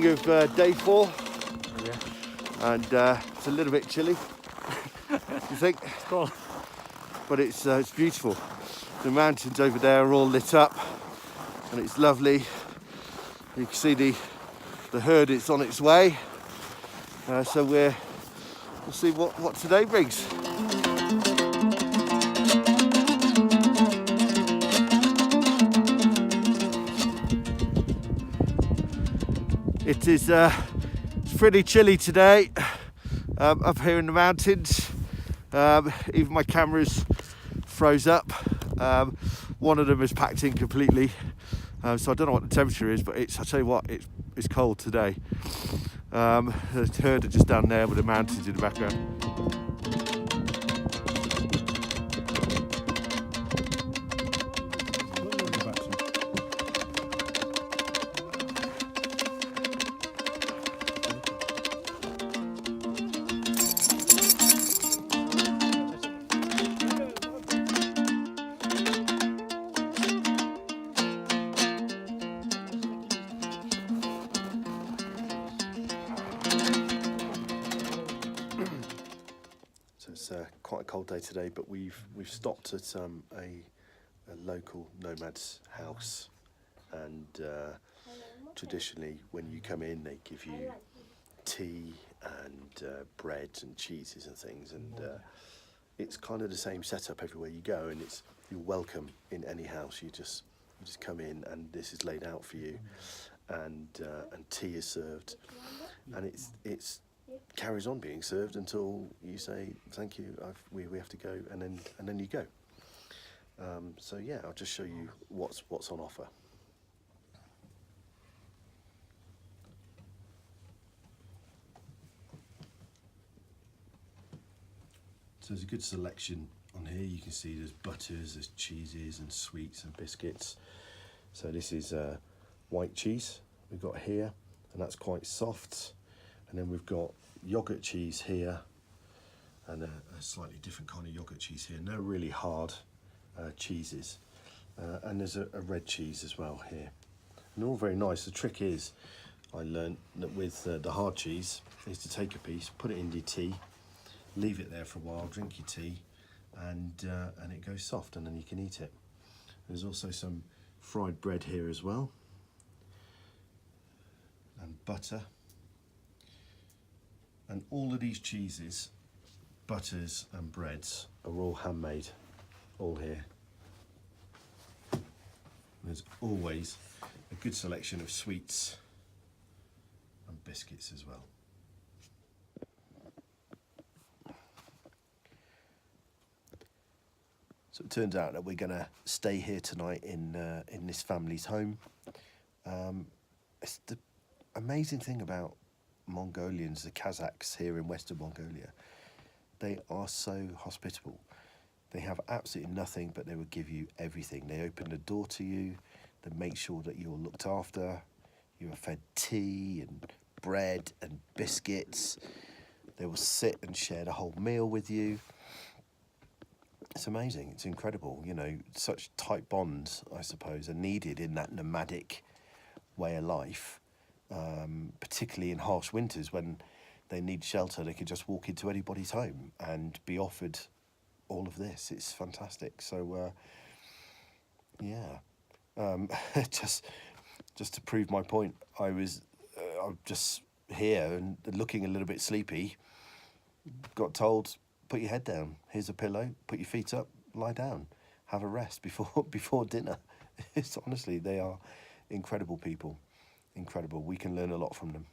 morning of day 4. Oh, yeah. And it's a little bit chilly, you think? It's cold. But it's beautiful. The mountains over there are all lit up and it's lovely. You can see the herd is on its way. So we'll see what today brings. It is pretty chilly today up here in the mountains. Even my cameras froze up. One of them is packed in completely, so I don't know what the temperature is, but I'll tell you what, it's cold today. The herd are just down there with the mountains in the background. So it's quite a cold day today, but we've stopped at a local nomad's house, and traditionally when you come in they give you tea and bread and cheeses and things, and it's kind of the same setup everywhere you go, and you're welcome in any house. You just come in and this is laid out for you, and tea is served, and it's carries on being served until you say thank you, we have to go, and then you go. So yeah, I'll just show you what's on offer. So there's a good selection on here. You can see there's butters, there's cheeses and sweets and biscuits. So this is white cheese we've got here, and that's quite soft. And then we've got yogurt cheese here, and a slightly different kind of yogurt cheese here. No really hard cheeses. And there's a red cheese as well here. And they're all very nice. The trick is, I learned that with the hard cheese, is to take a piece, put it in your tea, leave it there for a while, drink your tea, and it goes soft, and then you can eat it. There's also some fried bread here as well, and butter. And all of these cheeses, butters and breads are all handmade, all here. And there's always a good selection of sweets and biscuits as well. So it turns out that we're going to stay here tonight in this family's home. It's the amazing thing about Mongolians, the Kazakhs here in Western Mongolia. They are so hospitable. They have absolutely nothing, but they will give you everything. They open the door to you, they make sure that you're looked after, you are fed tea and bread and biscuits. They will sit and share the whole meal with you. It's amazing, it's incredible. You know, such tight bonds, I suppose, are needed in that nomadic way of life. Particularly in harsh winters when they need shelter, they could just walk into anybody's home and be offered all of this. It's fantastic. So yeah, just to prove my point, I'm just here and looking a little bit sleepy. Got told, put your head down. Here's a pillow. Put your feet up. Lie down. Have a rest before dinner. It's honestly, they are incredible people. Incredible. We can learn a lot from them.